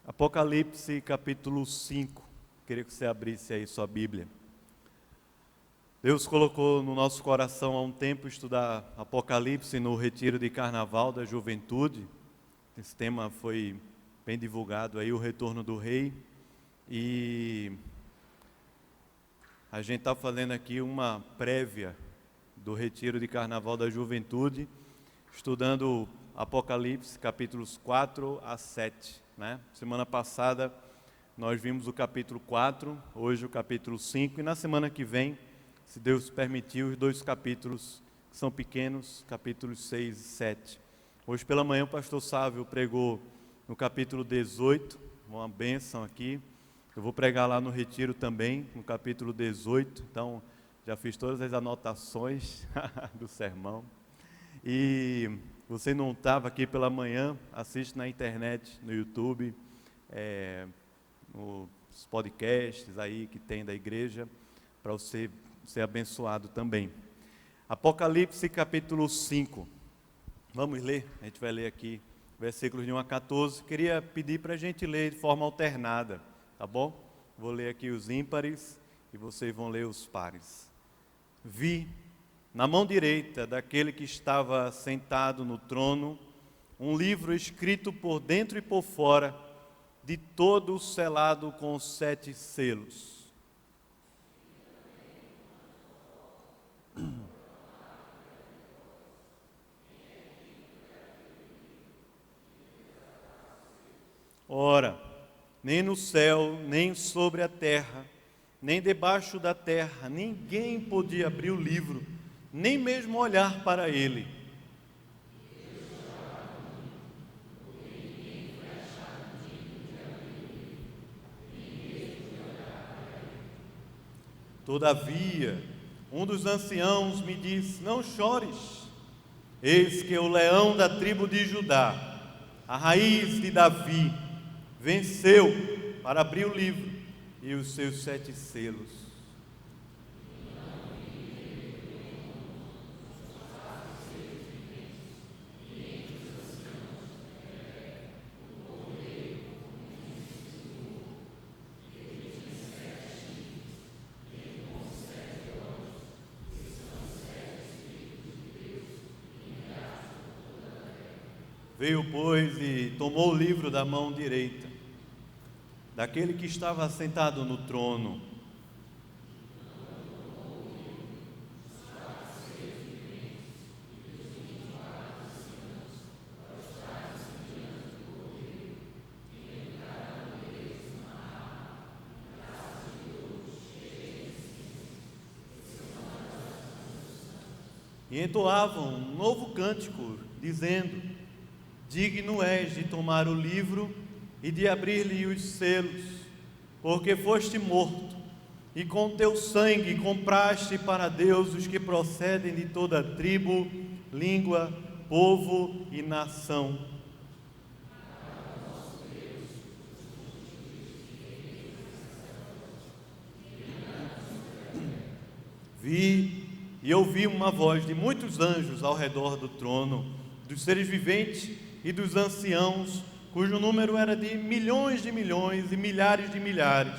Apocalipse capítulo 5, queria que você abrisse aí sua Bíblia. Deus colocou no nosso coração há um tempo estudar Apocalipse no retiro de carnaval da juventude. Esse tema foi bem divulgado aí, o retorno do rei. E a gente está fazendo aqui uma prévia do retiro de carnaval da juventude, estudando Apocalipse capítulos 4 a 7. Semana passada nós vimos o capítulo 4, hoje o capítulo 5, e na semana que vem, se Deus permitir, os dois capítulos que são pequenos, capítulos 6 e 7. Hoje pela manhã o pastor Sávio pregou no capítulo 18, uma bênção aqui. Eu vou pregar lá no retiro também, no capítulo 18, então já fiz todas as anotações do sermão. E você não estava aqui pela manhã, assiste na internet, no YouTube, nos podcasts aí que tem da igreja, para você ser abençoado também. Apocalipse capítulo 5, vamos ler, a gente vai ler aqui versículos de 1 a 14, queria pedir para a gente ler de forma alternada, tá bom? Vou ler aqui os ímpares e vocês vão ler os pares. Vi na mão direita daquele que estava sentado no trono, um livro escrito por dentro e por fora, de todo selado com 7 selos. Ora, nem no céu, nem sobre a terra, nem debaixo da terra, ninguém podia abrir o livro, nem mesmo olhar para ele. Todavia, um dos anciãos me disse: não chores, eis que o leão da tribo de Judá, a raiz de Davi, venceu para abrir o livro e os seus 7 selos. Veio, pois, e tomou o livro da mão direita daquele que estava sentado no trono. E entoavam um novo cântico, dizendo: digno és de tomar o livro e de abrir-lhe os selos, porque foste morto, e com teu sangue compraste para Deus os que procedem de toda tribo, língua, povo e nação. Vi e ouvi uma voz de muitos anjos ao redor do trono, dos seres viventes e dos anciãos, cujo número era de milhões e milhares de milhares.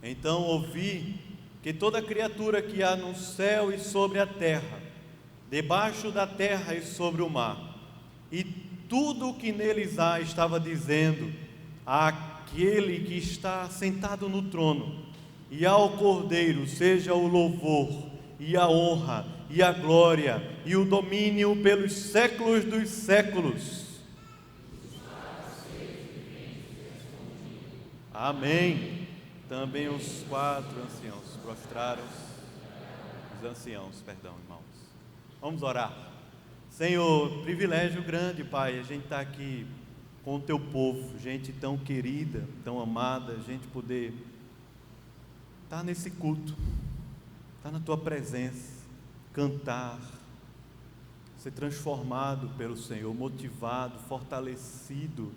Então ouvi que toda criatura que há no céu e sobre a terra, debaixo da terra e sobre o mar, e tudo o que neles há, estava dizendo àquele que está sentado no trono e ao Cordeiro seja o louvor e a honra e a glória e o domínio pelos séculos dos séculos. Amém. Também os 4 anciãos prostraram-se, irmãos. Vamos orar. Senhor, privilégio grande, Pai, a gente está aqui com o Teu povo, gente tão querida, tão amada, a gente poder estar nesse culto, estar na Tua presença, cantar, ser transformado pelo Senhor, motivado, fortalecido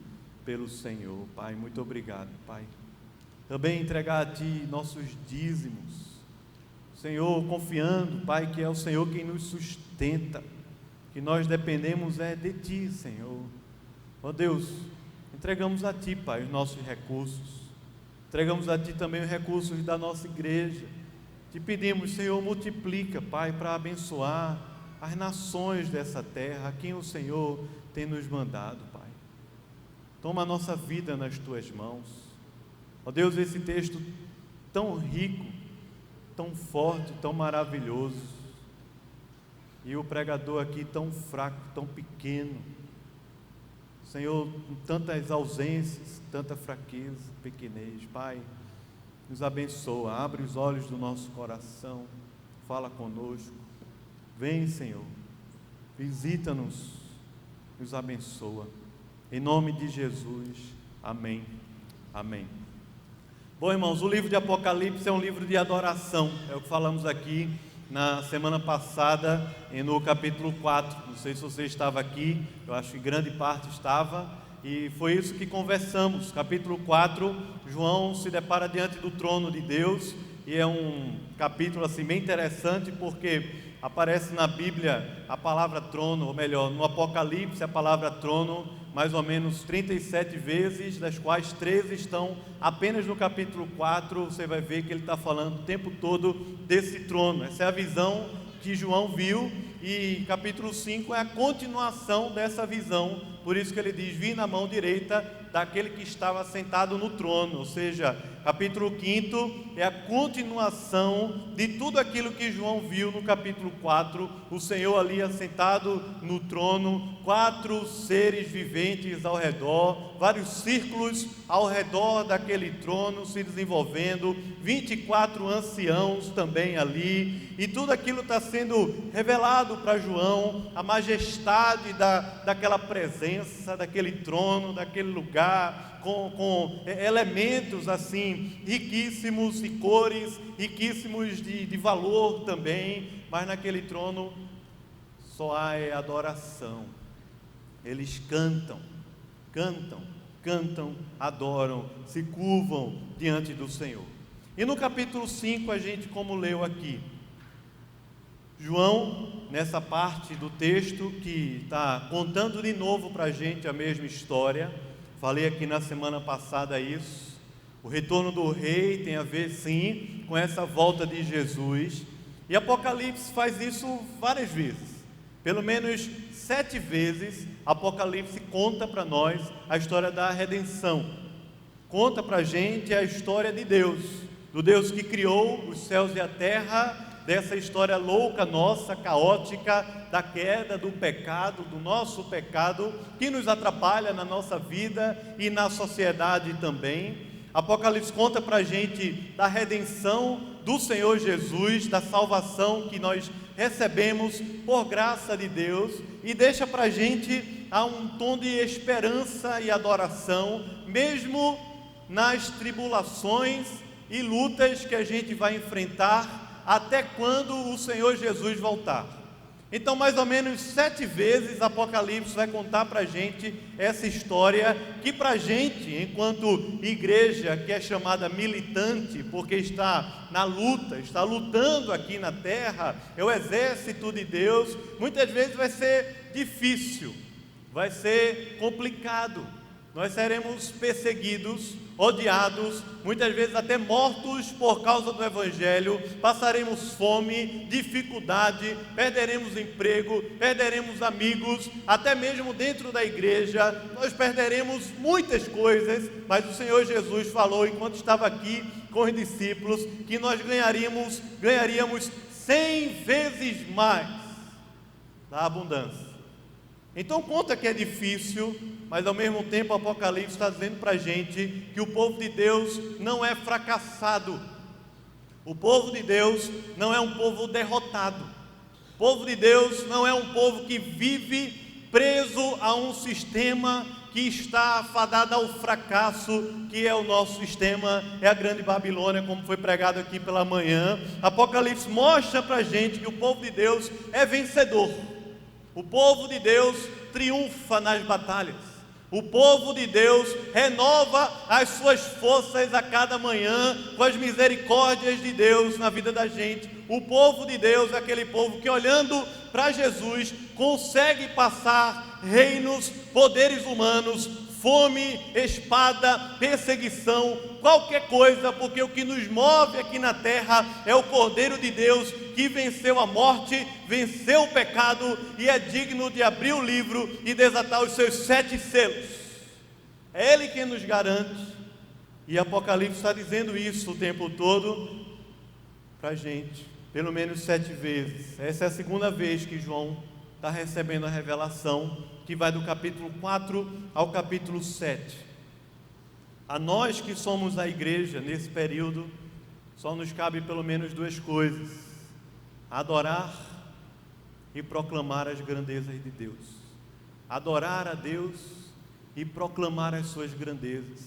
pelo Senhor. Pai, muito obrigado, Pai. Também entregar a Ti nossos dízimos, Senhor, confiando, Pai, que é o Senhor quem nos sustenta, que nós dependemos de Ti, Senhor. Ó Deus, entregamos a Ti, Pai, os nossos recursos, entregamos a Ti também os recursos da nossa igreja. Te pedimos, Senhor, multiplica, Pai, para abençoar as nações dessa terra, a quem o Senhor tem nos mandado, Pai. Toma a nossa vida nas Tuas mãos. Ó Deus, esse texto tão rico, tão forte, tão maravilhoso, e o pregador aqui tão fraco, tão pequeno, Senhor, com tantas ausências, tanta fraqueza, pequenez, Pai, nos abençoa, abre os olhos do nosso coração, fala conosco, vem, Senhor, visita-nos, nos abençoa, em nome de Jesus, amém, amém. Bom, irmãos, o livro de Apocalipse é um livro de adoração, é o que falamos aqui na semana passada, no capítulo 4, não sei se você estava aqui, eu acho que grande parte estava, e foi isso que conversamos. Capítulo 4, João se depara diante do trono de Deus, e é um capítulo assim bem interessante, porque aparece na Bíblia a palavra trono, ou melhor, no Apocalipse a palavra trono, mais ou menos 37 vezes, das quais 13 estão apenas no capítulo 4, você vai ver que ele está falando o tempo todo desse trono. Essa é a visão que João viu, e capítulo 5 é a continuação dessa visão, por isso que ele diz, vi na mão direita daquele que estava sentado no trono, ou seja, capítulo 5 é a continuação de tudo aquilo que João viu no capítulo 4, o Senhor ali assentado no trono, 4 seres viventes ao redor, vários círculos ao redor daquele trono se desenvolvendo, 24 anciãos também ali, e tudo aquilo está sendo revelado para João, a majestade daquela presença, daquele trono, daquele lugar, com elementos assim, riquíssimos e cores, riquíssimos de valor também, mas naquele trono só há adoração. Eles cantam, adoram, se curvam diante do Senhor. E no capítulo 5 a gente, como leu aqui, João, nessa parte do texto que está contando de novo para a gente a mesma história, falei aqui na semana passada isso, o retorno do rei tem a ver sim com essa volta de Jesus, e Apocalipse faz isso várias vezes, pelo menos 7 vezes Apocalipse conta para nós a história da redenção, conta para a gente a história de Deus, do Deus que criou os céus e a terra, dessa história louca nossa, caótica, da queda, do pecado, do nosso pecado, que nos atrapalha na nossa vida e na sociedade também. Apocalipse conta para a gente da redenção do Senhor Jesus, da salvação que nós recebemos por graça de Deus, e deixa para a gente um tom de esperança e adoração, mesmo nas tribulações e lutas que a gente vai enfrentar, até quando o Senhor Jesus voltar. Então, mais ou menos 7 vezes Apocalipse vai contar para a gente essa história, que para a gente, enquanto igreja que é chamada militante, porque está na luta, está lutando aqui na terra, é o exército de Deus, muitas vezes vai ser difícil, vai ser complicado, nós seremos perseguidos, odiados, muitas vezes até mortos por causa do Evangelho, passaremos fome, dificuldade, perderemos emprego, perderemos amigos, até mesmo dentro da igreja, nós perderemos muitas coisas, mas o Senhor Jesus falou, enquanto estava aqui com os discípulos, que nós ganharíamos 100 vezes mais da abundância. Então conta que é difícil, mas ao mesmo tempo o Apocalipse está dizendo para a gente que o povo de Deus não é fracassado, o povo de Deus não é um povo derrotado, o povo de Deus não é um povo que vive preso a um sistema que está fadado ao fracasso, que é o nosso sistema, é a grande Babilônia, como foi pregado aqui pela manhã. Apocalipse mostra para a gente que o povo de Deus é vencedor, o povo de Deus triunfa nas batalhas, O povo de Deus renova as suas forças a cada manhã com as misericórdias de Deus na vida da gente. O povo de Deus é aquele povo que, olhando para Jesus, consegue passar reinos, poderes humanos, fome, espada, perseguição, qualquer coisa, porque o que nos move aqui na terra é o Cordeiro de Deus que venceu a morte, venceu o pecado e é digno de abrir o livro e desatar os seus 7 selos. É Ele quem nos garante, e Apocalipse está dizendo isso o tempo todo para a gente, pelo menos 7 vezes. Essa é a segunda vez que João está recebendo a revelação, que vai do capítulo 4 ao capítulo 7. A nós que somos a igreja nesse período, só nos cabe pelo menos 2 coisas: adorar e proclamar as grandezas de Deus. Adorar a Deus e proclamar as suas grandezas,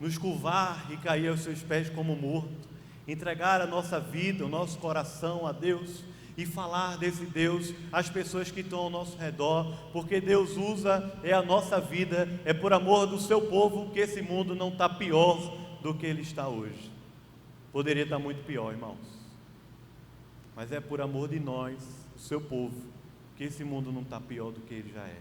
nos curvar e cair aos seus pés como morto, entregar a nossa vida, o nosso coração a Deus e falar desse Deus às pessoas que estão ao nosso redor, porque Deus usa a nossa vida, é por amor do seu povo que esse mundo não está pior do que ele está hoje. Poderia estar muito pior, irmãos, mas é por amor de nós, o seu povo, que esse mundo não está pior do que ele já é.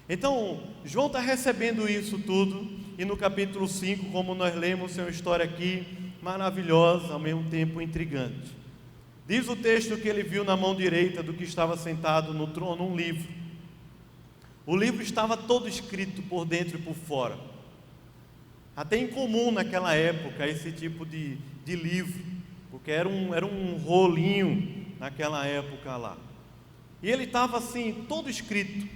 Então, João está recebendo isso tudo, e no capítulo 5, como nós lemos, é uma história aqui maravilhosa, ao mesmo tempo intrigante. Diz o texto que ele viu na mão direita do que estava sentado no trono um livro. O livro estava todo escrito por dentro e por fora. Até incomum naquela época esse tipo de livro, porque era um rolinho naquela época lá. E ele estava assim, todo escrito,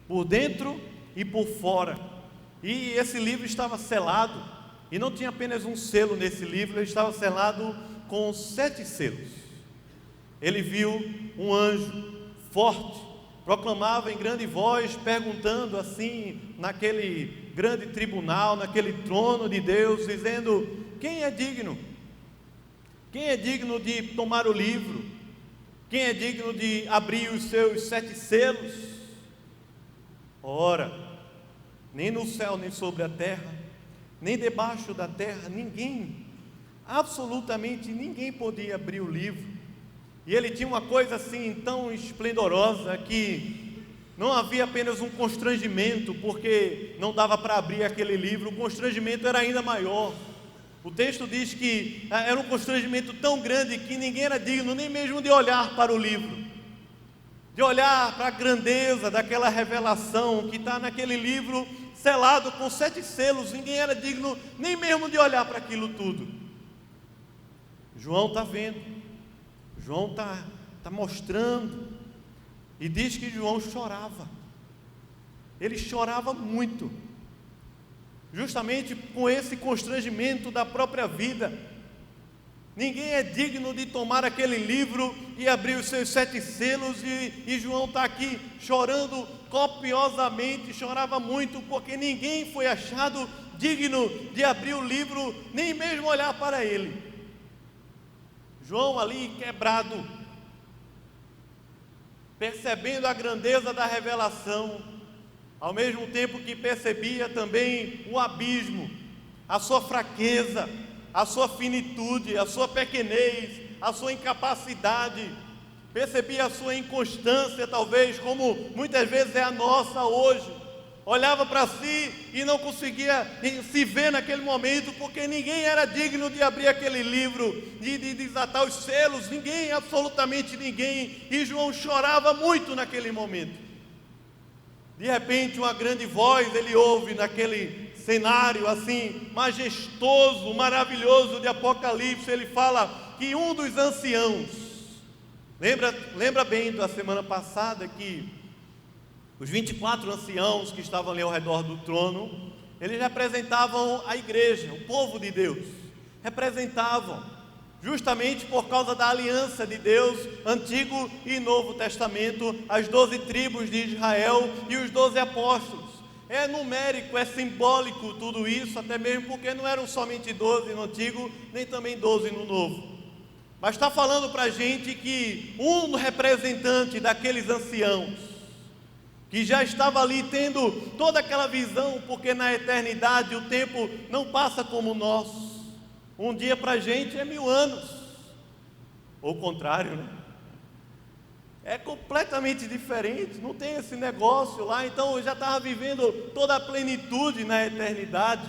por dentro e por fora. E esse livro estava selado, e não tinha apenas um selo nesse livro, ele estava selado com 7 selos. Ele viu um anjo forte, proclamava em grande voz, perguntando assim, naquele grande tribunal, naquele trono de Deus, dizendo: quem é digno? Quem é digno de tomar o livro? Quem é digno de abrir os seus 7 selos? Ora, nem no céu, nem sobre a terra, nem debaixo da terra, ninguém, absolutamente ninguém podia abrir o livro. E ele tinha uma coisa assim tão esplendorosa que não havia apenas um constrangimento, porque não dava para abrir aquele livro, o constrangimento era ainda maior. O texto diz que era um constrangimento tão grande que ninguém era digno nem mesmo de olhar para o livro, de olhar para a grandeza daquela revelação que está naquele livro selado com 7 selos. Ninguém era digno nem mesmo de olhar para aquilo tudo. João está vendo, João está mostrando, e diz que João chorava. Ele chorava muito, justamente com esse constrangimento da própria vida. Ninguém é digno de tomar aquele livro e abrir os seus 7 selos, e João está aqui chorando copiosamente, chorava muito, porque ninguém foi achado digno de abrir o livro, nem mesmo olhar para ele. João ali quebrado, percebendo a grandeza da revelação, ao mesmo tempo que percebia também o abismo, a sua fraqueza, a sua finitude, a sua pequenez, a sua incapacidade, percebia a sua inconstância, talvez, como muitas vezes é a nossa hoje. Olhava para si e não conseguia se ver naquele momento, porque ninguém era digno de abrir aquele livro, de desatar os selos, ninguém, absolutamente ninguém, e João chorava muito naquele momento. De repente, uma grande voz ele ouve naquele cenário assim, majestoso, maravilhoso de Apocalipse. Ele fala que um dos anciãos, lembra bem da semana passada que os 24 anciãos que estavam ali ao redor do trono, eles representavam a igreja, o povo de Deus, representavam, justamente por causa da aliança de Deus, Antigo e Novo Testamento, as 12 tribos de Israel e os 12 apóstolos. É numérico, é simbólico tudo isso, até mesmo porque não eram somente 12 no Antigo, nem também 12 no Novo. Mas está falando para a gente que um representante daqueles anciãos, que já estava ali tendo toda aquela visão, porque na eternidade o tempo não passa como o nosso. Um dia para a gente é 1000 anos, ou o contrário, né? É completamente diferente, não tem esse negócio lá. Então eu já estava vivendo toda a plenitude na eternidade.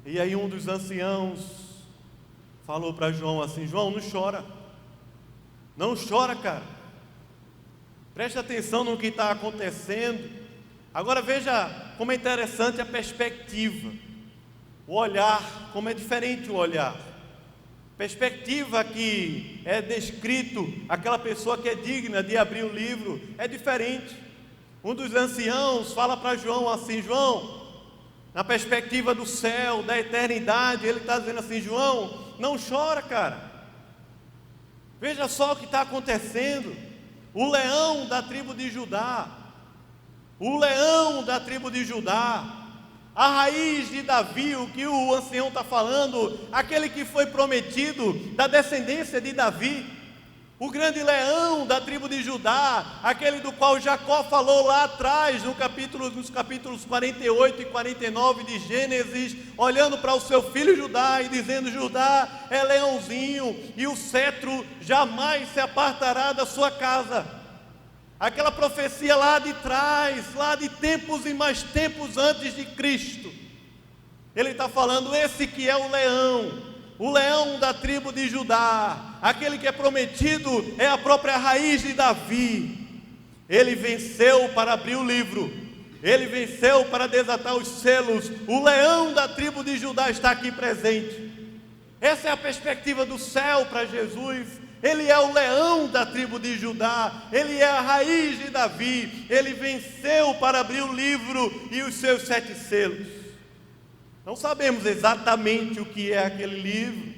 E aí um dos anciãos falou para João assim: João, não chora, não chora, cara. Preste atenção no que está acontecendo. Agora veja como é interessante a perspectiva, o olhar, como é diferente o olhar. Perspectiva que é descrito, aquela pessoa que é digna de abrir o livro, é diferente. Um dos anciãos fala para João assim: João, na perspectiva do céu, da eternidade, ele está dizendo assim: João, não chora, cara. Veja só o que está acontecendo. O leão da tribo de Judá, o leão da tribo de Judá, a raiz de Davi, o que o ancião está falando, aquele que foi prometido da descendência de Davi, o grande leão da tribo de Judá, aquele do qual Jacó falou lá atrás, nos capítulos 48 e 49 de Gênesis, olhando para o seu filho Judá e dizendo: Judá é leãozinho, e o cetro jamais se apartará da sua casa. Aquela profecia lá de trás, lá de tempos e mais tempos antes de Cristo, ele está falando: esse que é o leão da tribo de Judá, aquele que é prometido, é a própria raiz de Davi. Ele venceu para abrir o livro, ele venceu para desatar os selos. O leão da tribo de Judá está aqui presente. Essa é a perspectiva do céu para Jesus. Ele é o leão da tribo de Judá, ele é a raiz de Davi, ele venceu para abrir o livro e os seus 7 selos. Não sabemos exatamente o que é aquele livro.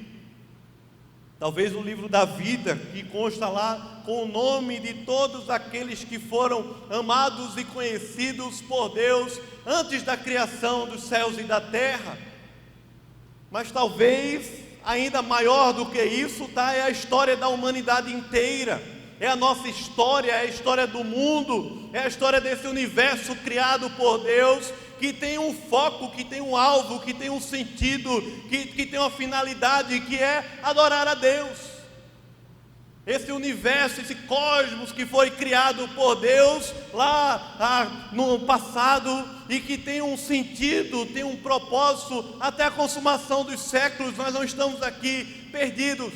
Talvez o livro da vida, que consta lá com o nome de todos aqueles que foram amados e conhecidos por Deus antes da criação dos céus e da terra. Mas talvez ainda maior do que isso, é a história da humanidade inteira. É a nossa história, é a história do mundo, é a história desse universo criado por Deus, que tem um foco, que tem um alvo, que tem um sentido, que tem uma finalidade, que é adorar a Deus. Esse universo, esse cosmos que foi criado por Deus lá no passado e que tem um sentido, tem um propósito até a consumação dos séculos. Nós não estamos aqui perdidos.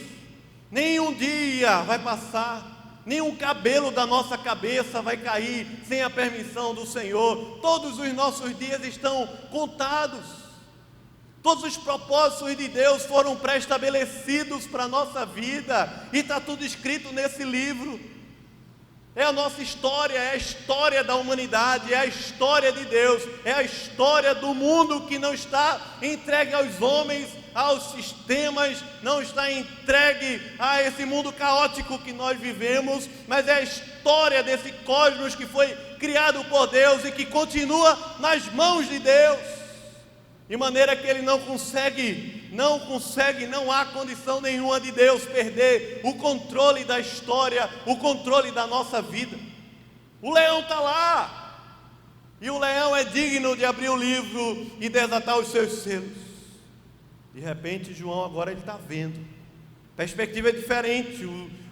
Nenhum dia vai passar, nenhum cabelo da nossa cabeça vai cair sem a permissão do Senhor. Todos os nossos dias estão contados. Todos os propósitos de Deus foram pré-estabelecidos para a nossa vida, e está tudo escrito nesse livro. É a nossa história, é a história da humanidade, é a história de Deus, é a história do mundo que não está entregue aos homens, aos sistemas, não está entregue a esse mundo caótico que nós vivemos, mas é a história desse cosmos que foi criado por Deus e que continua nas mãos de Deus. De maneira que ele não há condição nenhuma de Deus perder o controle da história, o controle da nossa vida. O leão está lá, e o leão é digno de abrir o livro e desatar os seus selos. De repente João agora ele está vendo, a perspectiva é diferente.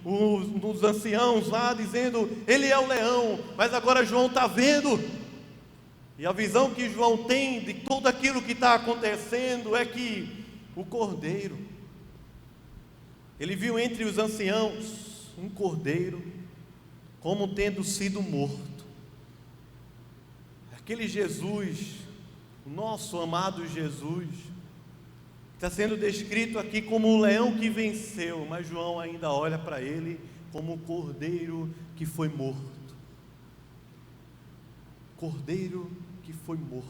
Os anciãos lá dizendo: ele é o leão, mas agora João está vendo. E a visão que João tem de tudo aquilo que está acontecendo é que o cordeiro, ele viu entre os anciãos um cordeiro como tendo sido morto. Aquele Jesus, o nosso amado Jesus, está sendo descrito aqui como o leão que venceu, mas João ainda olha para ele como o cordeiro que foi morto. Cordeiro que foi morto.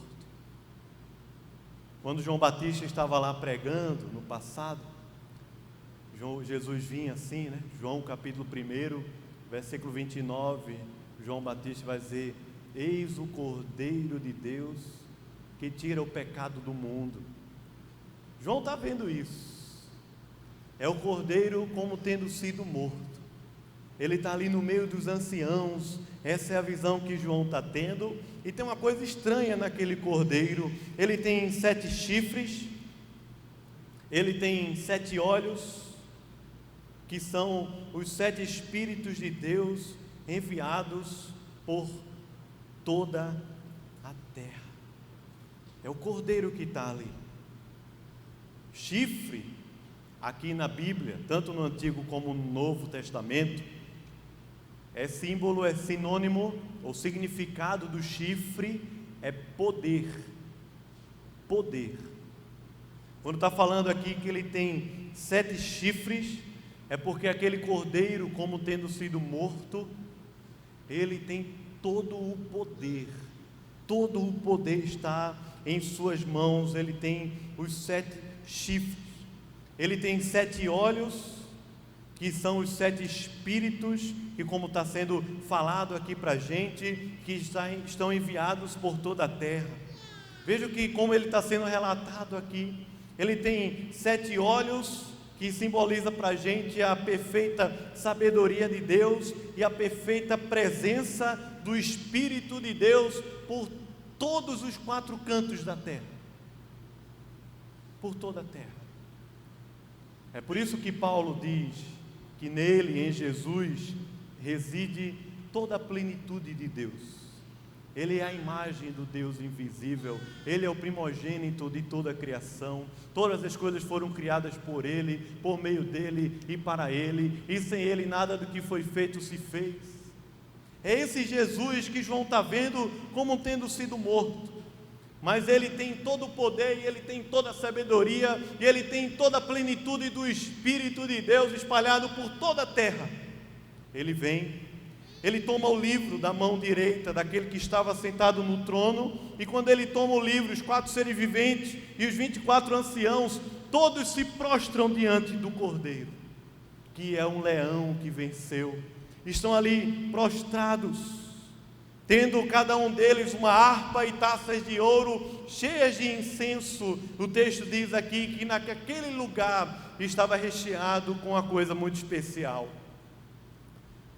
Quando João Batista estava lá pregando no passado, Jesus vinha assim, né? João capítulo 1, versículo 29, João Batista vai dizer: eis o Cordeiro de Deus que tira o pecado do mundo. João está vendo isso. É o Cordeiro como tendo sido morto. ele está ali no meio dos anciãos. Essa é a visão que João está tendo. E tem uma coisa estranha naquele cordeiro: ele tem 7 chifres, ele tem 7 olhos, que são os 7 Espíritos de Deus enviados por toda a terra. É o cordeiro que está ali. Chifre, aqui na Bíblia, tanto no Antigo como no Novo Testamento, é símbolo, é sinônimo, o significado do chifre é poder. Poder. Quando está falando aqui que ele tem 7 chifres, é porque aquele cordeiro, como tendo sido morto, ele tem todo o poder. Todo o poder está em suas mãos. Ele tem os 7 chifres. Ele tem 7 olhos, que são os 7 espíritos, que, como está sendo falado aqui para a gente, que estão enviados por toda a terra. Veja que como ele está sendo relatado aqui. Ele tem 7 olhos, que simboliza para a gente a perfeita sabedoria de Deus e a perfeita presença do Espírito de Deus por todos os 4 cantos da terra. Por toda a terra. É por isso que Paulo diz que nele, em Jesus, reside toda a plenitude de Deus. Ele é a imagem do Deus invisível. Ele é o primogênito de toda a criação. Todas as coisas foram criadas por Ele, por meio dEle e para Ele, e sem Ele nada do que foi feito se fez. É esse Jesus que João está vendo como tendo sido morto, mas Ele tem todo o poder, e Ele tem toda a sabedoria, e Ele tem toda a plenitude do Espírito de Deus espalhado por toda a terra. Ele vem, Ele toma o livro da mão direita daquele que estava sentado no trono, e quando Ele toma o livro, os 4 seres viventes e os 24 anciãos, todos se prostram diante do Cordeiro, que é um leão que venceu. Estão ali prostrados, tendo cada um deles uma harpa e taças de ouro cheias de incenso. O texto diz aqui que naquele lugar estava recheado com uma coisa muito especial: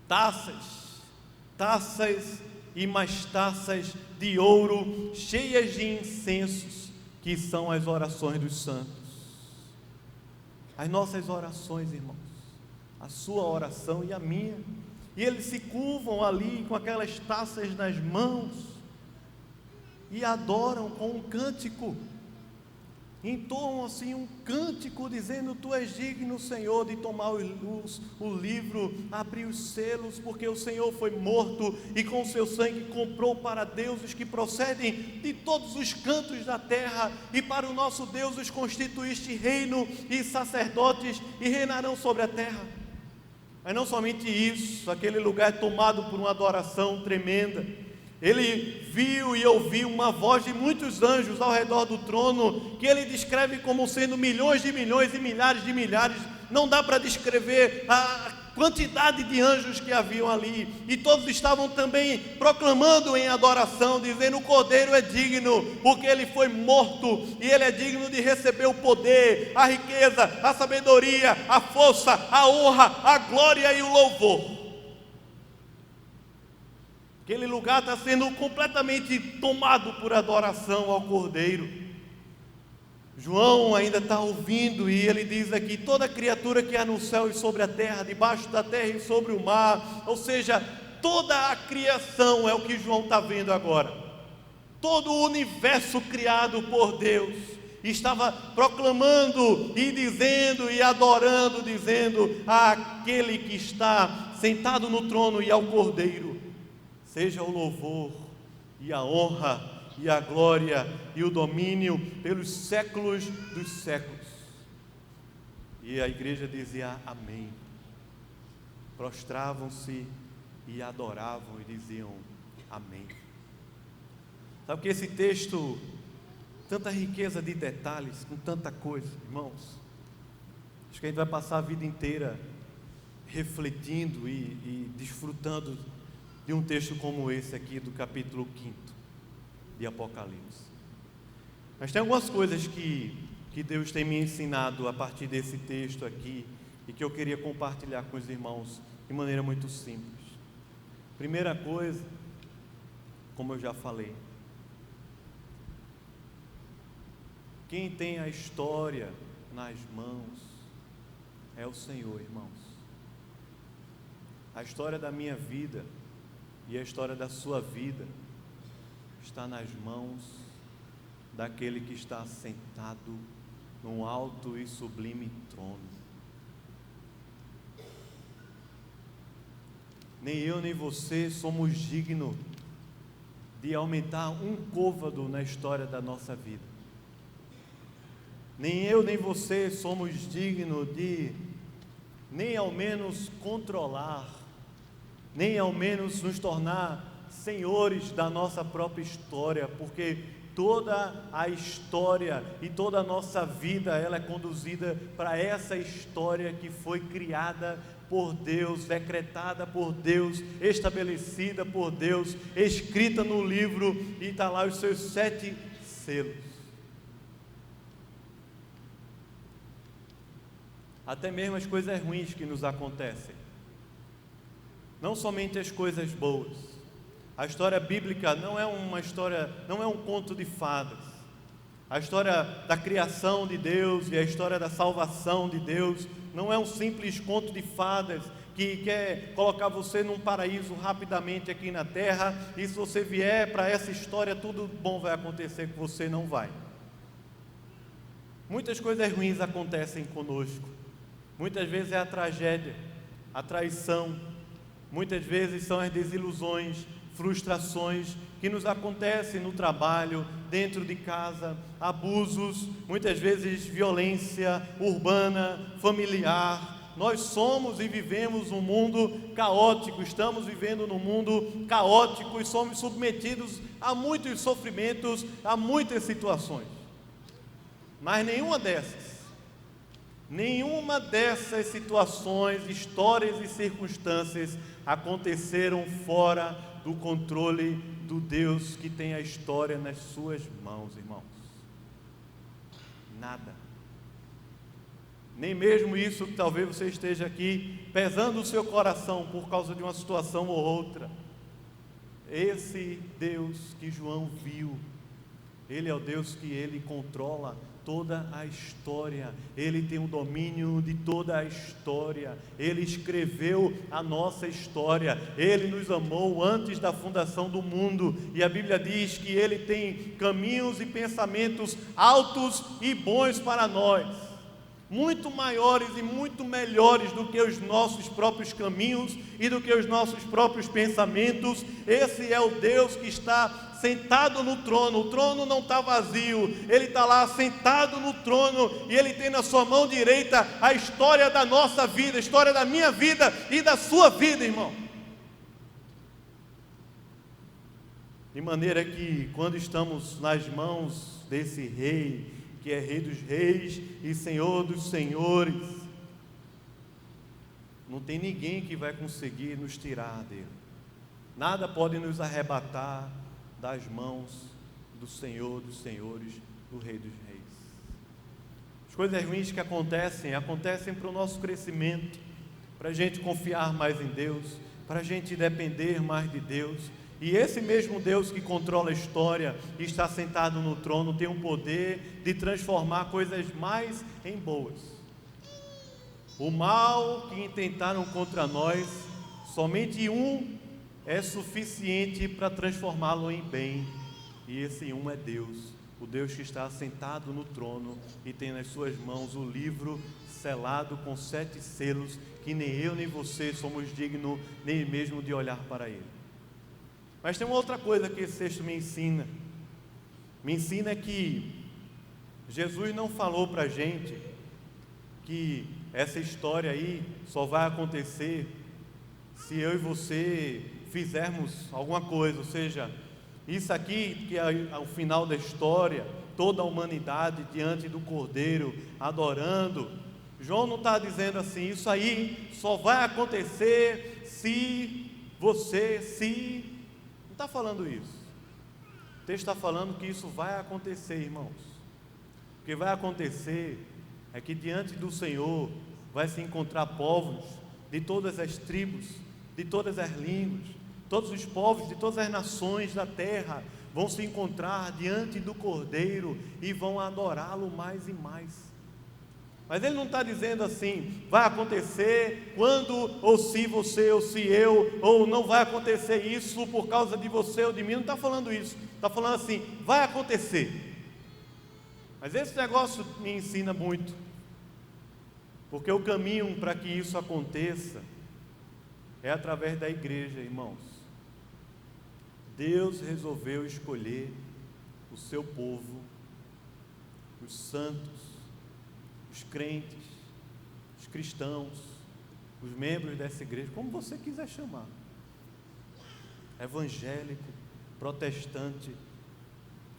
taças e mais taças de ouro cheias de incensos, que são as orações dos santos. As nossas orações, irmãos, a sua oração e a minha. E eles se curvam ali com aquelas taças nas mãos e adoram com um cântico. Entoam assim um cântico dizendo: Tu és digno, Senhor, de tomar o livro, abrir os selos, porque o Senhor foi morto e com o seu sangue comprou para Deus os que procedem de todos os cantos da terra, e para o nosso Deus os constituíste reino e sacerdotes, e reinarão sobre a terra. Mas não somente isso, aquele lugar é tomado por uma adoração tremenda. Ele viu e ouviu uma voz de muitos anjos ao redor do trono, que ele descreve como sendo milhões de milhões e milhares de milhares. Não dá para descrever a quantidade de anjos que haviam ali, e todos estavam também proclamando em adoração, dizendo: o Cordeiro é digno, porque ele foi morto, e ele é digno de receber o poder, a riqueza, a sabedoria, a força, a honra, a glória e o louvor. Aquele lugar está sendo completamente tomado por adoração ao Cordeiro. João ainda está ouvindo, e ele diz aqui: toda criatura que há no céu e sobre a terra, debaixo da terra e sobre o mar, ou seja, toda a criação é o que João está vendo agora. Todo o universo criado por Deus estava proclamando e dizendo e adorando, dizendo àquele que está sentado no trono e ao Cordeiro: seja o louvor e a honra e a glória e o domínio pelos séculos dos séculos. E a igreja dizia amém. Prostravam-se e adoravam e diziam amém. Sabe que esse texto, tanta riqueza de detalhes, com tanta coisa, irmãos, acho que a gente vai passar a vida inteira refletindo e desfrutando de um texto como esse aqui, do capítulo 5 de Apocalipse. Mas tem algumas coisas que Deus tem me ensinado a partir desse texto aqui, e que eu queria compartilhar com os irmãos de maneira muito simples. Primeira coisa, como eu já falei, quem tem a história nas mãos é o Senhor, irmãos. A história da minha vida e a história da sua vida está nas mãos daquele que está sentado num alto e sublime trono. Nem eu nem você somos dignos de aumentar um côvado na história da nossa vida. Nem eu nem você somos dignos de nem ao menos controlar, nem ao menos nos tornar senhores da nossa própria história, porque toda a história e toda a nossa vida, ela é conduzida para essa história que foi criada por Deus, decretada por Deus, estabelecida por Deus, escrita no livro, e está lá os seus 7 selos. Até mesmo as coisas ruins que nos acontecem, não somente as coisas boas. A história bíblica não é uma história, não é um conto de fadas. A história da criação de Deus e a história da salvação de Deus não é um simples conto de fadas que quer colocar você num paraíso rapidamente aqui na terra, e se você vier para essa história tudo bom vai acontecer com você. Não vai. Muitas coisas ruins acontecem conosco. Muitas vezes é a tragédia, a traição, muitas vezes são as desilusões, frustrações que nos acontecem no trabalho, dentro de casa, abusos, muitas vezes violência urbana, familiar. Nós somos e vivemos um mundo caótico, estamos vivendo num mundo caótico e somos submetidos a muitos sofrimentos, a muitas situações. Mas nenhuma dessas situações, histórias e circunstâncias aconteceram fora do controle do Deus que tem a história nas suas mãos, irmãos. Nada. Nem mesmo isso que talvez você esteja aqui pesando o seu coração por causa de uma situação ou outra. Esse Deus que João viu, Ele é o Deus que Ele controla toda a história, Ele tem o domínio de toda a história, Ele escreveu a nossa história, Ele nos amou antes da fundação do mundo, e a Bíblia diz que Ele tem caminhos e pensamentos altos e bons para nós, muito maiores e muito melhores do que os nossos próprios caminhos e do que os nossos próprios pensamentos. Esse é o Deus que está sentado no trono. O trono não está vazio, Ele está lá sentado no trono, e Ele tem na sua mão direita a história da nossa vida, a história da minha vida e da sua vida, irmão. De maneira que quando estamos nas mãos desse Rei, que é Rei dos Reis e Senhor dos Senhores, não tem ninguém que vai conseguir nos tirar dele. Nada pode nos arrebatar das mãos do Senhor dos Senhores, do Rei dos Reis. As coisas ruins que acontecem para o nosso crescimento, para a gente confiar mais em Deus, para a gente depender mais de Deus. E esse mesmo Deus que controla a história e está sentado no trono tem o poder de transformar coisas mais em boas. O mal que intentaram contra nós, somente um é suficiente para transformá-lo em bem, e esse um é Deus, o Deus que está sentado no trono e tem nas suas mãos o livro selado com 7 selos, que nem eu nem você somos dignos nem mesmo de olhar para ele. Mas tem uma outra coisa que esse texto me ensina que Jesus não falou para a gente que essa história aí só vai acontecer se eu e você fizermos alguma coisa, ou seja, isso aqui que é o final da história, toda a humanidade diante do Cordeiro, adorando. João não está dizendo assim, isso aí só vai acontecer se você, não está falando isso. O texto está falando que isso vai acontecer, irmãos. O que vai acontecer é que diante do Senhor vai se encontrar povos de todas as tribos, de todas as línguas, todos os povos de todas as nações da terra vão se encontrar diante do Cordeiro e vão adorá-lo mais e mais. Mas ele não está dizendo assim, vai acontecer quando, ou se você, ou se eu, ou não vai acontecer isso por causa de você ou de mim. Não está falando isso, está falando assim, vai acontecer. Mas esse negócio me ensina muito, porque o caminho para que isso aconteça é através da igreja, irmãos. Deus resolveu escolher o seu povo, os santos, os crentes, os cristãos, os membros dessa igreja, como você quiser chamar, evangélico, protestante.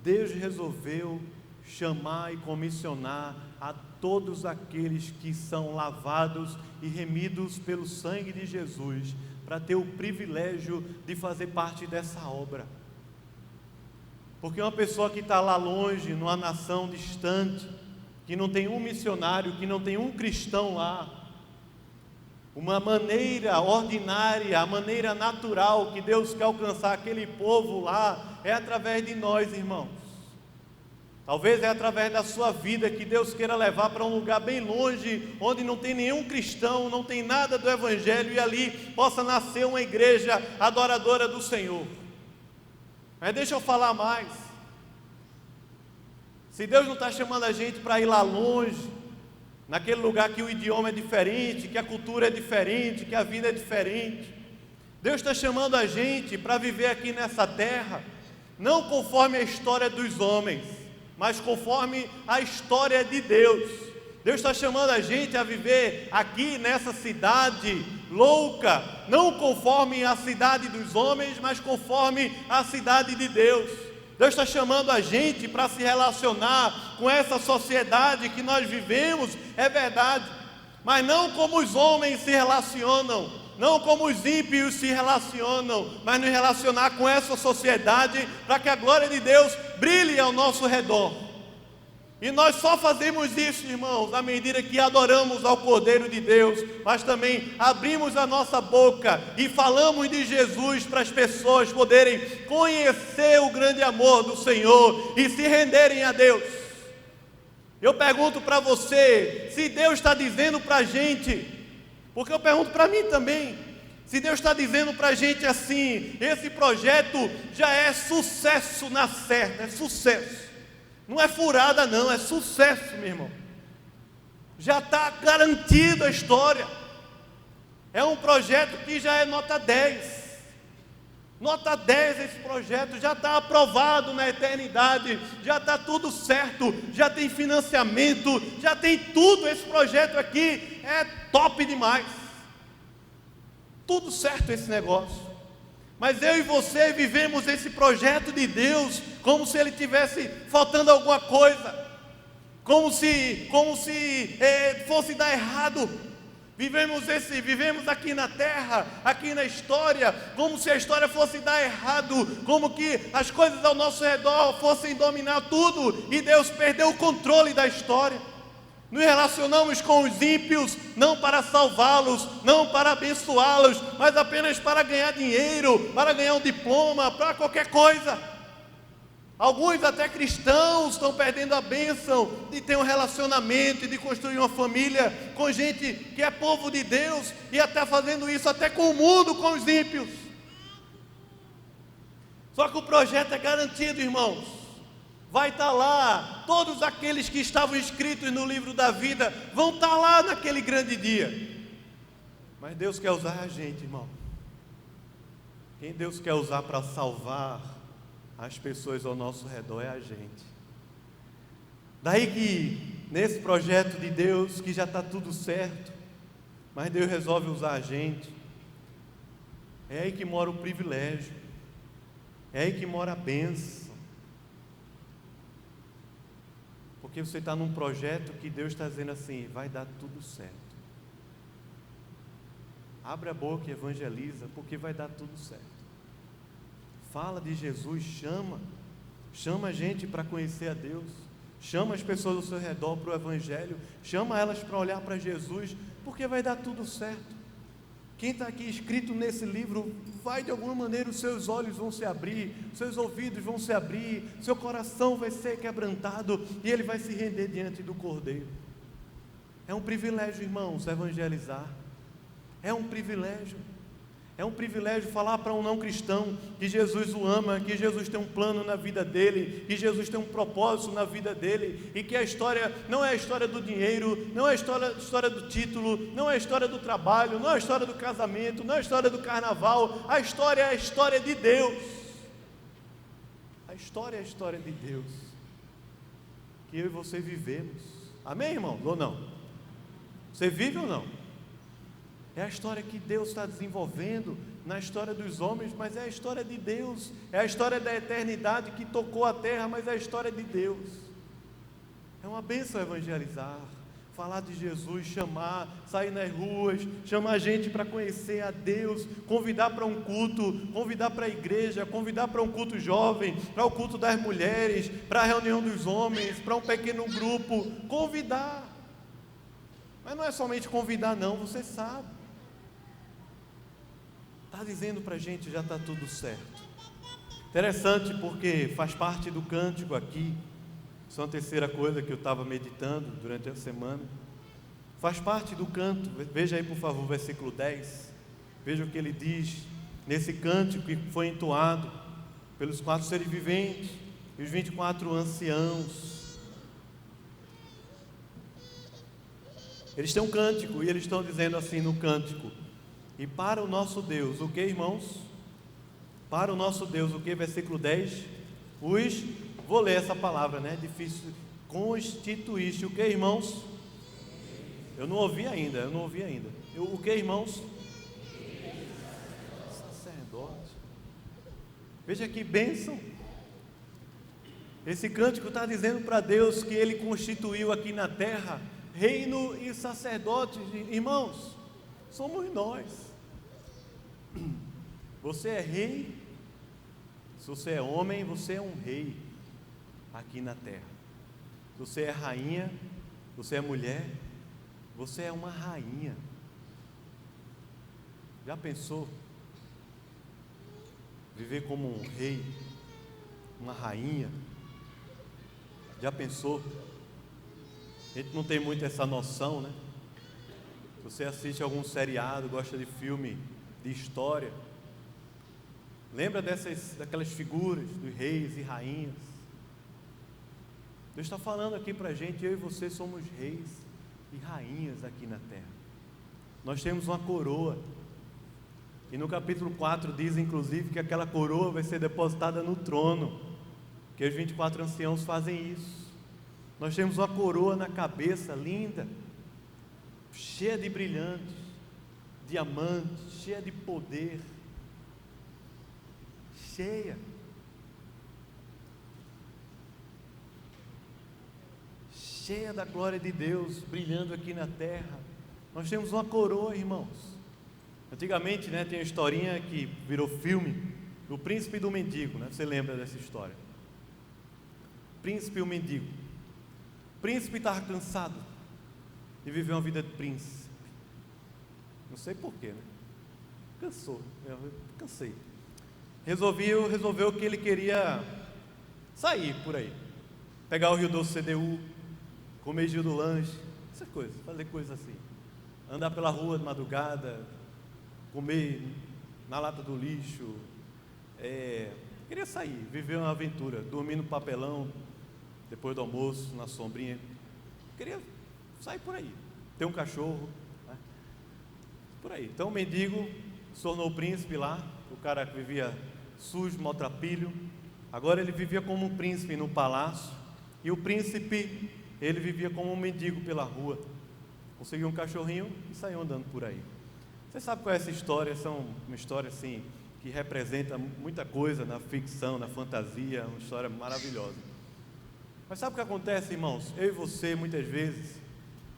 Deus resolveu chamar e comissionar a todos aqueles que são lavados e remidos pelo sangue de Jesus, para ter o privilégio de fazer parte dessa obra. Porque uma pessoa que está lá longe, numa nação distante, que não tem um missionário, que não tem um cristão lá, uma maneira ordinária, a maneira natural que Deus quer alcançar aquele povo lá, é através de nós, irmãos. Talvez é através da sua vida que Deus queira levar para um lugar bem longe, onde não tem nenhum cristão, não tem nada do Evangelho, e ali possa nascer uma igreja adoradora do Senhor. Mas deixa eu falar mais. Se Deus não está chamando a gente para ir lá longe, naquele lugar que o idioma é diferente, que a cultura é diferente, que a vida é diferente, Deus está chamando a gente para viver aqui nessa terra, não conforme a história dos homens, mas conforme a história de Deus. Deus está chamando a gente a viver aqui nessa cidade louca, não conforme a cidade dos homens, mas conforme a cidade de Deus. Deus está chamando a gente para se relacionar com essa sociedade que nós vivemos, é verdade, mas não como os homens se relacionam, não como os ímpios se relacionam, mas nos relacionar com essa sociedade, para que a glória de Deus brilhe ao nosso redor. E nós só fazemos isso, irmãos, à medida que adoramos ao Cordeiro de Deus, mas também abrimos a nossa boca e falamos de Jesus para as pessoas poderem conhecer o grande amor do Senhor e se renderem a Deus. Eu pergunto para você, se Deus está dizendo para a gente, porque eu pergunto para mim também, se Deus está dizendo para a gente assim, esse projeto já é sucesso na certa, é sucesso. Não é furada não, é sucesso, meu irmão. Já está garantido a história. É um projeto que já é nota 10. Nota 10 esse projeto, já está aprovado na eternidade, já está tudo certo, já tem financiamento, já tem tudo. Esse projeto aqui é top demais. Tudo certo esse negócio. Mas eu e você vivemos esse projeto de Deus como se ele tivesse faltando alguma coisa, como se fosse dar errado. Vivemos aqui na terra, aqui na história, como se a história fosse dar errado, como que as coisas ao nosso redor fossem dominar tudo, e Deus perdeu o controle da história. Nos relacionamos com os ímpios, não para salvá-los, não para abençoá-los, mas apenas para ganhar dinheiro, para ganhar um diploma, para qualquer coisa. Alguns até cristãos estão perdendo a bênção de ter um relacionamento e de construir uma família com gente que é povo de Deus, e até fazendo isso até com o mundo, com os ímpios. Só que o projeto é garantido, irmãos. Vai estar lá, todos aqueles que estavam escritos no livro da vida vão estar lá naquele grande dia. Mas Deus quer usar a gente, irmão. Quem Deus quer usar para salvar as pessoas ao nosso redor é a gente. Daí que nesse projeto de Deus, que já está tudo certo, mas Deus resolve usar a gente, é aí que mora o privilégio, é aí que mora a bênção. Porque você está num projeto que Deus está dizendo assim, vai dar tudo certo. Abre a boca e evangeliza, porque vai dar tudo certo. Fala de Jesus, chama a gente para conhecer a Deus, chama as pessoas ao seu redor para o Evangelho, chama elas para olhar para Jesus, porque vai dar tudo certo. Quem está aqui escrito nesse livro, vai de alguma maneira, os seus olhos vão se abrir, os seus ouvidos vão se abrir, seu coração vai ser quebrantado e ele vai se render diante do Cordeiro. É um privilégio, irmãos, evangelizar. É um privilégio. É um privilégio falar para um não cristão que Jesus o ama, que Jesus tem um plano na vida dele, que Jesus tem um propósito na vida dele, e que a história não é a história do dinheiro, não é a história do título, não é a história do trabalho, não é a história do casamento, não é a história do carnaval. A história é a história de Deus. A história é a história de Deus, que eu e você vivemos. Amém, irmão? Ou não? Você vive ou não? É a história que Deus está desenvolvendo na história dos homens, mas é a história de Deus, é a história da eternidade que tocou a terra, mas é a história de Deus. É uma bênção evangelizar, falar de Jesus, chamar, sair nas ruas, chamar gente para conhecer a Deus, convidar para um culto, convidar para a igreja, convidar para um culto jovem, para o culto das mulheres, para a reunião dos homens, para um pequeno grupo, convidar. Mas não é somente convidar não, você sabe. Está dizendo para a gente, já está tudo certo. Interessante porque faz parte do cântico aqui. Isso é uma terceira coisa que eu estava meditando durante a semana. Faz parte do canto. Veja aí, por favor, o versículo 10. Veja o que ele diz nesse cântico que foi entoado pelos 4 seres viventes e os 24 anciãos. Eles têm um cântico e eles estão dizendo assim no cântico: e para o nosso Deus, o que, irmãos? Para o nosso Deus, o que? Versículo 10. Vou ler essa palavra, né? Difícil. Constituíste, o que, irmãos? Eu não ouvi ainda. O que, irmãos? Sacerdote. Veja que bênção. Esse cântico está dizendo para Deus que Ele constituiu aqui na terra reino e sacerdotes. Irmãos, somos nós. Você é rei. Se você é homem, você é um rei aqui na terra. Se você é rainha, você é mulher, você é uma rainha. Já pensou viver como um rei, uma rainha? Já pensou? A gente não tem muito essa noção, né? Você assiste algum seriado, gosta de filme de história, lembra daquelas figuras dos reis e rainhas. Deus está falando aqui para a gente, eu e você somos reis e rainhas aqui na terra. Nós temos uma coroa, e no capítulo 4 diz inclusive que aquela coroa vai ser depositada no trono, que os 24 anciãos fazem isso. Nós temos uma coroa na cabeça, linda, cheia de brilhantes, diamantes, cheia de poder, cheia da glória de Deus, brilhando aqui na terra. Nós temos uma coroa, irmãos. Antigamente, né, tem uma historinha que virou filme, do príncipe e do mendigo, né? Você lembra dessa história? Príncipe e o mendigo. O príncipe estava cansado de viver uma vida de príncipe. Não sei porquê, né? Cansou, eu cansei. Resolveu que ele queria sair por aí, pegar o Rio Doce CDU, comer Gil do Lanche, essas coisas, fazer coisas assim, andar pela rua de madrugada, comer na lata do lixo, queria sair, viver uma aventura, dormir no papelão, depois do almoço, na sombrinha, queria sair por aí, ter um cachorro, né? Por aí. Então o mendigo se tornou o príncipe lá, o cara que vivia sujo, maltrapilho, agora ele vivia como um príncipe no palácio, e o príncipe, ele vivia como um mendigo pela rua, conseguiu um cachorrinho e saiu andando por aí. Você sabe qual é essa história? Essa é uma história assim, que representa muita coisa na ficção, na fantasia, uma história maravilhosa. Mas sabe o que acontece, irmãos? Eu e você, muitas vezes,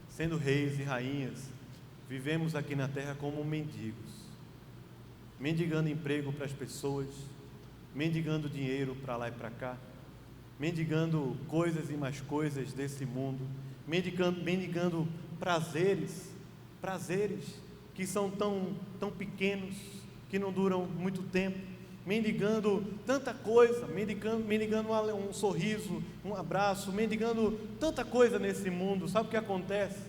sendo reis e rainhas, vivemos aqui na terra como mendigos, mendigando emprego para as pessoas, mendigando dinheiro para lá e para cá, mendigando coisas e mais coisas desse mundo, mendigando prazeres que são tão pequenos, que não duram muito tempo, mendigando tanta coisa, mendigando um sorriso, um abraço, mendigando tanta coisa nesse mundo. Sabe o que acontece?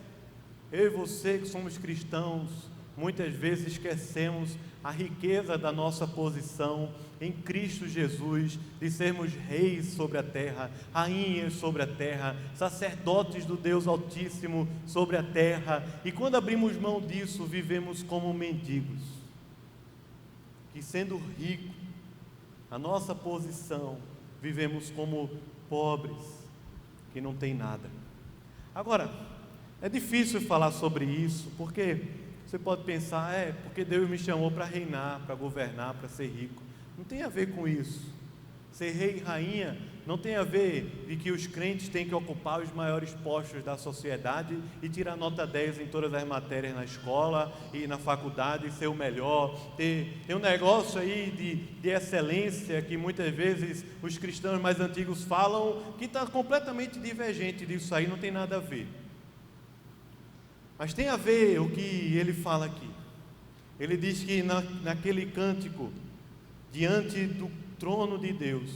Eu e você que somos cristãos, muitas vezes esquecemos a riqueza da nossa posição em Cristo Jesus, de sermos reis sobre a terra, rainhas sobre a terra, sacerdotes do Deus Altíssimo sobre a terra, e quando abrimos mão disso, vivemos como mendigos, que sendo ricos, a nossa posição, vivemos como pobres, que não tem nada. Agora, é difícil falar sobre isso, porque você pode pensar, porque Deus me chamou para reinar, para governar, para ser rico. Não tem a ver com isso. Ser rei e rainha não tem a ver de que os crentes têm que ocupar os maiores postos da sociedade e tirar nota 10 em todas as matérias na escola e na faculdade, ser o melhor. Tem um negócio aí de excelência que muitas vezes os cristãos mais antigos falam, que está completamente divergente disso aí, não tem nada a ver. Mas tem a ver o que ele fala aqui. Ele diz que naquele cântico, diante do trono de Deus,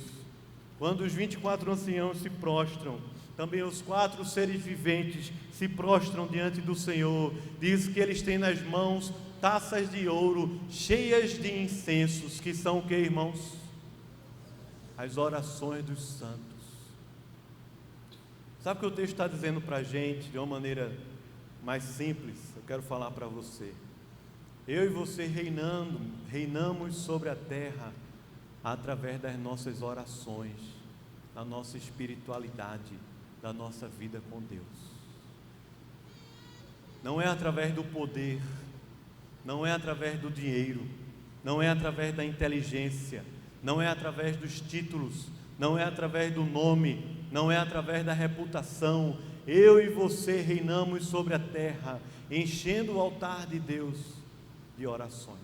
quando os 24 anciãos se prostram, também os 4 seres viventes se prostram diante do Senhor. Diz que eles têm nas mãos taças de ouro cheias de incensos, que são o que, irmãos? As orações dos santos. Sabe o que o texto está dizendo para a gente, de uma maneira mais simples? Eu quero falar para você. Eu e você reinamos sobre a terra através das nossas orações, da nossa espiritualidade, da nossa vida com Deus. Não é através do poder, não é através do dinheiro, não é através da inteligência, não é através dos títulos, não é através do nome, não é através da reputação. Eu e você reinamos sobre a terra, enchendo o altar de Deus de orações.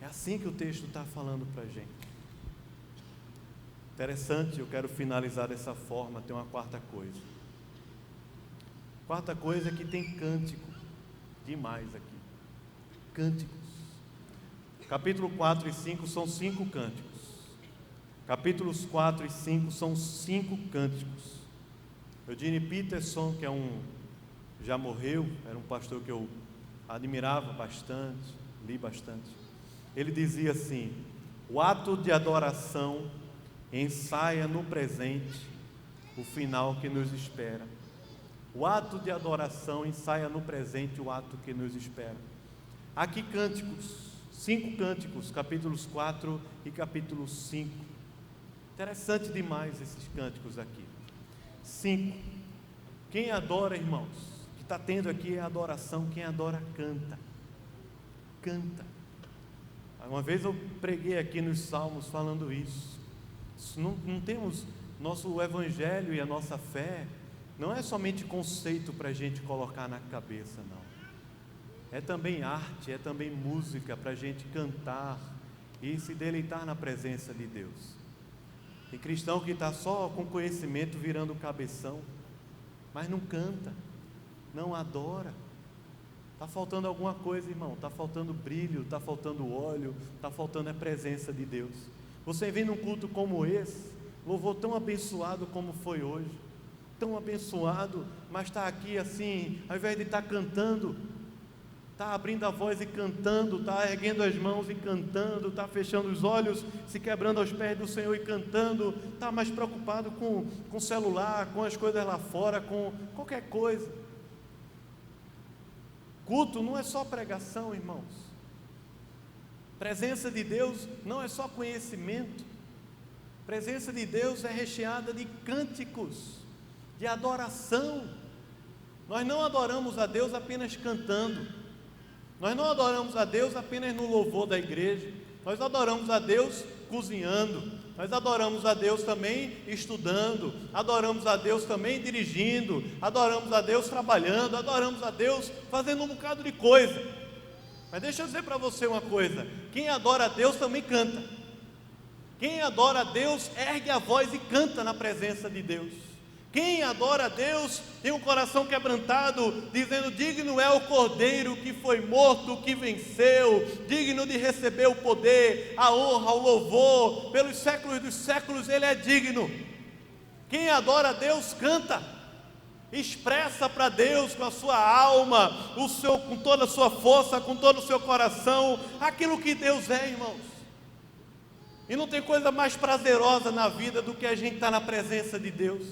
É assim que o texto está falando para a gente. Interessante, eu quero finalizar dessa forma. Tem uma quarta coisa. Quarta coisa é que tem cântico demais aqui. Cânticos. Capítulo 4 e 5 são 5 cânticos. Capítulos 4 e 5 são 5 cânticos. Eugene Peterson, que já morreu, era um pastor que eu admirava bastante, li bastante. Ele dizia assim: o ato de adoração ensaia no presente o final que nos espera. O ato de adoração ensaia no presente o ato que nos espera. Aqui cânticos, 5 cânticos, capítulos 4 e capítulo 5. Interessante demais esses cânticos aqui. 5. Quem adora, irmãos, que está tendo aqui é adoração. Quem adora canta. Canta. Uma vez eu preguei aqui nos Salmos falando isso. Não temos nosso evangelho e a nossa fé, não é somente conceito para a gente colocar na cabeça, não. É também arte, é também música para a gente cantar e se deleitar na presença de Deus. Tem cristão que está só com conhecimento virando cabeção, mas não canta, não adora. Está faltando alguma coisa, irmão. Está faltando brilho, está faltando óleo, está faltando a presença de Deus. Você vem num culto como esse, louvor tão abençoado como foi hoje, tão abençoado, mas está aqui assim, ao invés de estar cantando, está abrindo a voz e cantando, está erguendo as mãos e cantando, está fechando os olhos, se quebrando aos pés do Senhor e cantando, está mais preocupado com o celular, com as coisas lá fora, com qualquer coisa. Culto não é só pregação, irmãos. Presença de Deus não é só conhecimento. Presença de Deus é recheada de cânticos, de adoração. Nós não adoramos a Deus apenas cantando. Nós não adoramos a Deus apenas no louvor da igreja. Nós adoramos a Deus cozinhando. Nós adoramos a Deus também estudando, adoramos a Deus também dirigindo, adoramos a Deus trabalhando, adoramos a Deus fazendo um bocado de coisa. Mas deixa eu dizer para você uma coisa: quem adora a Deus também canta. Quem adora a Deus ergue a voz e canta na presença de Deus. Quem adora a Deus tem um coração quebrantado, dizendo: digno é o Cordeiro que foi morto, que venceu, digno de receber o poder, a honra, o louvor, pelos séculos dos séculos Ele é digno. Quem adora a Deus canta, expressa para Deus com a sua alma, com toda a sua força, com todo o seu coração, aquilo que Deus é, irmãos. E não tem coisa mais prazerosa na vida do que a gente estar na presença de Deus.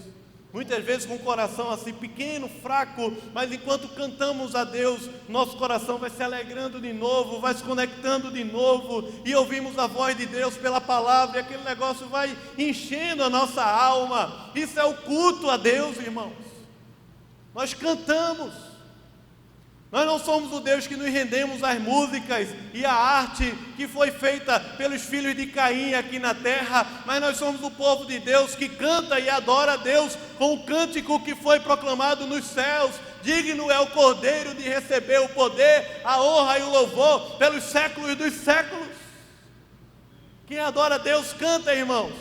Muitas vezes com o coração assim pequeno, fraco, mas enquanto cantamos a Deus, nosso coração vai se alegrando de novo, vai se conectando de novo, e ouvimos a voz de Deus pela palavra, e aquele negócio vai enchendo a nossa alma. Isso é o culto a Deus, irmãos. Nós cantamos. Nós não somos o Deus que nos rendemos às músicas e à arte que foi feita pelos filhos de Caim aqui na terra, mas nós somos o povo de Deus que canta e adora a Deus com o cântico que foi proclamado nos céus: digno é o Cordeiro de receber o poder, a honra e o louvor pelos séculos dos séculos. Quem adora a Deus canta, irmãos.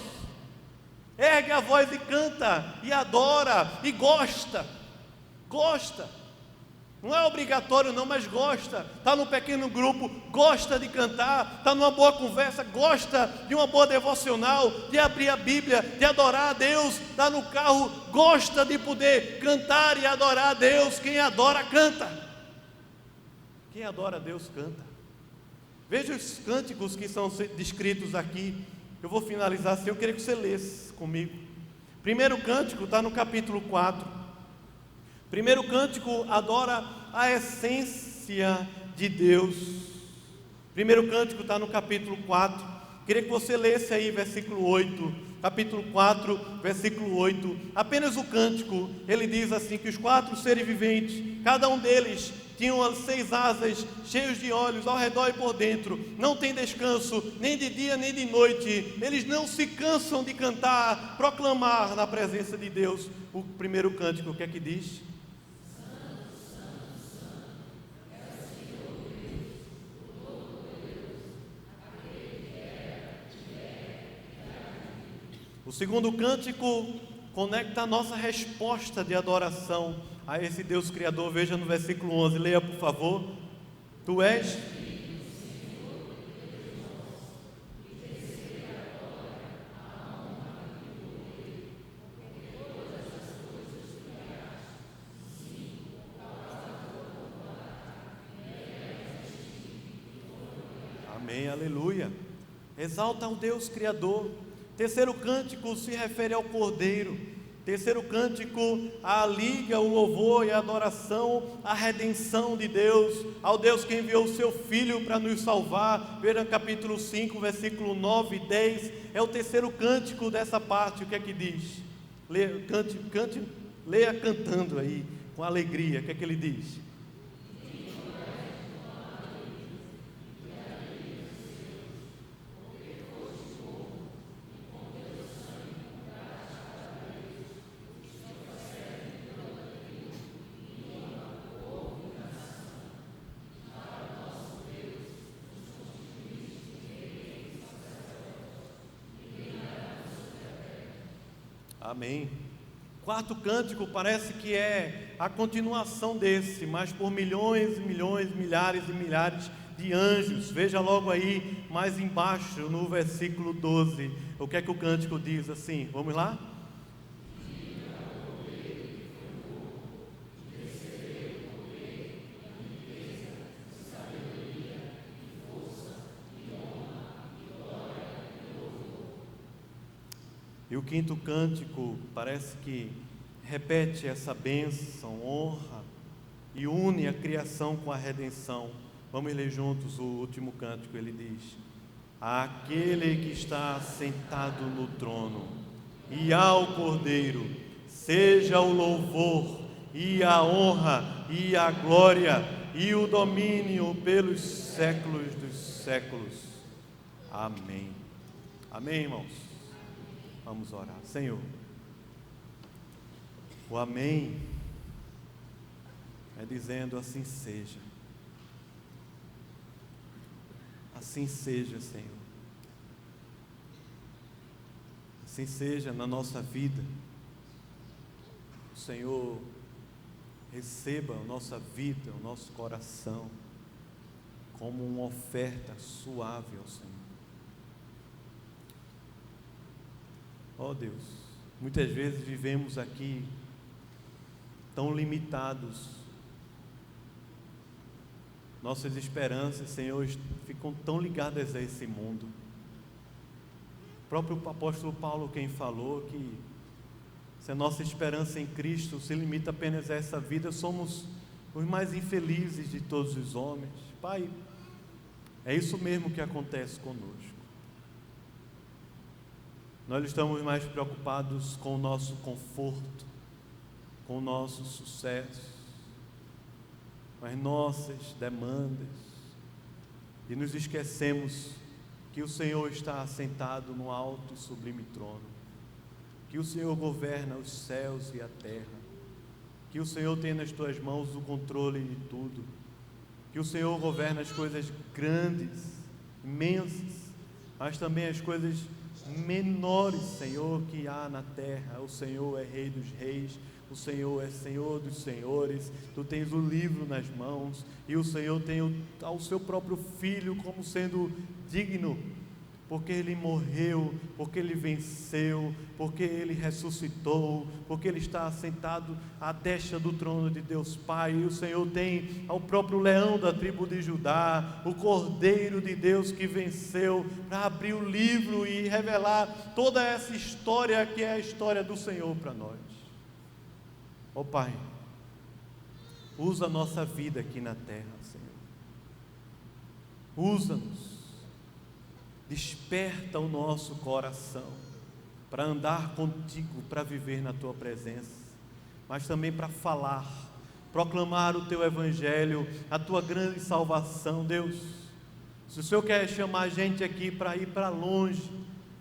Ergue a voz e canta, e adora, e gosta. Não é obrigatório não, mas gosta. Está num pequeno grupo, gosta de cantar. Está numa boa conversa, gosta de uma boa devocional, de abrir a Bíblia, de adorar a Deus. Está no carro, gosta de poder cantar e adorar a Deus. Quem adora, canta. Quem adora a Deus, canta. Veja os cânticos que são descritos aqui. Eu vou finalizar assim, eu queria que você lesse comigo. Primeiro cântico está no capítulo 4. Primeiro cântico adora a essência de Deus. Primeiro cântico está no capítulo 4. Queria que você lesse aí versículo 8. Capítulo 4, versículo 8. Apenas o cântico, ele diz assim: que os 4 seres viventes, cada um deles tinham as 6 asas, cheios de olhos ao redor e por dentro. Não tem descanso, nem de dia nem de noite. Eles não se cansam de cantar, proclamar na presença de Deus. O primeiro cântico, o que é que diz? O segundo cântico conecta a nossa resposta de adoração a esse Deus Criador. Veja no versículo 11, leia por favor. Tu és... Amém, aleluia. Exalta o Deus Criador. Terceiro cântico se refere ao Cordeiro. Terceiro cântico liga o louvor e a adoração à redenção de Deus, ao Deus que enviou o seu Filho para nos salvar. Veja capítulo 5, versículo 9 e 10. É o terceiro cântico dessa parte. O que é que diz? Leia cantando aí, com alegria. O que é que ele diz? Amém. Quarto cântico parece que é a continuação desse, mas por milhões e milhões, milhares e milhares de anjos. Veja logo aí, mais embaixo, no versículo 12, o que é que o cântico diz assim? Vamos lá? E o quinto cântico parece que repete essa bênção, honra e une a criação com a redenção. Vamos ler juntos o último cântico. Ele diz: àquele que está sentado no trono e ao Cordeiro seja o louvor e a honra e a glória e o domínio pelos séculos dos séculos. Amém. Amém, irmãos. Vamos orar. Senhor, o amém é dizendo: assim seja. Assim seja, Senhor. Assim seja na nossa vida. Senhor receba a nossa vida, o nosso coração, como uma oferta suave ao Senhor. Ó Deus, muitas vezes vivemos aqui tão limitados, nossas esperanças, Senhor, ficam tão ligadas a esse mundo. O próprio apóstolo Paulo quem falou que se a nossa esperança em Cristo se limita apenas a essa vida, somos os mais infelizes de todos os homens. Pai, é isso mesmo que acontece conosco. Nós estamos mais preocupados com o nosso conforto, com o nosso sucesso, com as nossas demandas, e nos esquecemos que o Senhor está assentado no alto e sublime trono, que o Senhor governa os céus e a terra, que o Senhor tem nas tuas mãos o controle de tudo, que o Senhor governa as coisas grandes, imensas, mas também as coisas menores, Senhor, que há na terra. O Senhor é Rei dos reis, o Senhor é Senhor dos senhores. Tu tens o livro nas mãos, e o Senhor tem ao seu próprio Filho como sendo digno, porque Ele morreu, porque Ele venceu, porque Ele ressuscitou, porque Ele está assentado à destra do trono de Deus Pai. E o Senhor tem ao próprio leão da tribo de Judá, o Cordeiro de Deus que venceu, para abrir o livro e revelar toda essa história que é a história do Senhor para nós. Ó Pai, usa a nossa vida aqui na terra, Senhor. Usa-nos. Desperta o nosso coração para andar contigo, para viver na tua presença, mas também para falar, proclamar o teu evangelho, a tua grande salvação. Deus, se o Senhor quer chamar a gente aqui para ir para longe,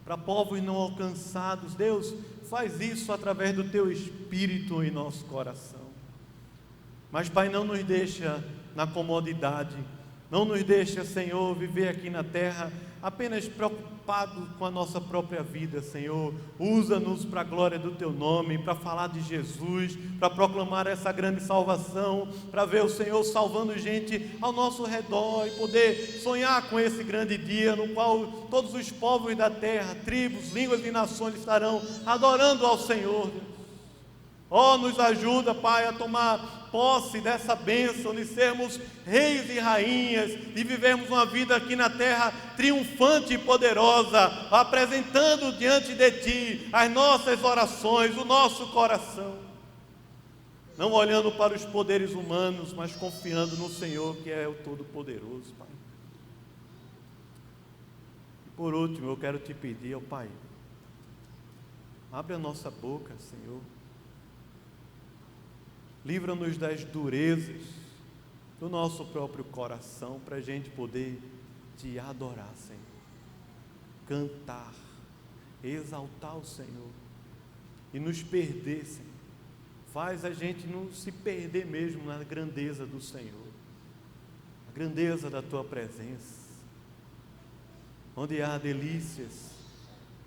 para povos não alcançados, Deus, faz isso através do teu Espírito em nosso coração. Mas Pai, não nos deixa na comodidade, não nos deixa, Senhor, viver aqui na terra apenas preocupado com a nossa própria vida, Senhor. Usa-nos para a glória do Teu nome, para falar de Jesus, para proclamar essa grande salvação, para ver o Senhor salvando gente ao nosso redor e poder sonhar com esse grande dia no qual todos os povos da terra, tribos, línguas e nações estarão adorando ao Senhor. Ó, nos ajuda, Pai, a tomar posse dessa bênção, de sermos reis e rainhas, de vivermos uma vida aqui na terra triunfante e poderosa, apresentando diante de Ti as nossas orações, o nosso coração, não olhando para os poderes humanos, mas confiando no Senhor, que é o Todo-Poderoso, Pai. E por último, eu quero Te pedir, ó Pai, abre a nossa boca, Senhor. Livra-nos das durezas do nosso próprio coração, para a gente poder Te adorar, Senhor, cantar, exaltar o Senhor e nos perder, Senhor. Faz a gente não se perder mesmo na grandeza do Senhor, a grandeza da Tua presença, onde há delícias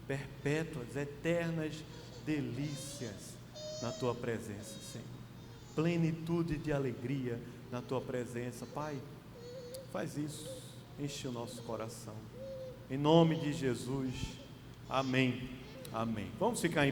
perpétuas, eternas delícias na Tua presença, Senhor. Plenitude de alegria na Tua presença. Pai, faz isso, enche o nosso coração, em nome de Jesus, amém, amém. Vamos ficar em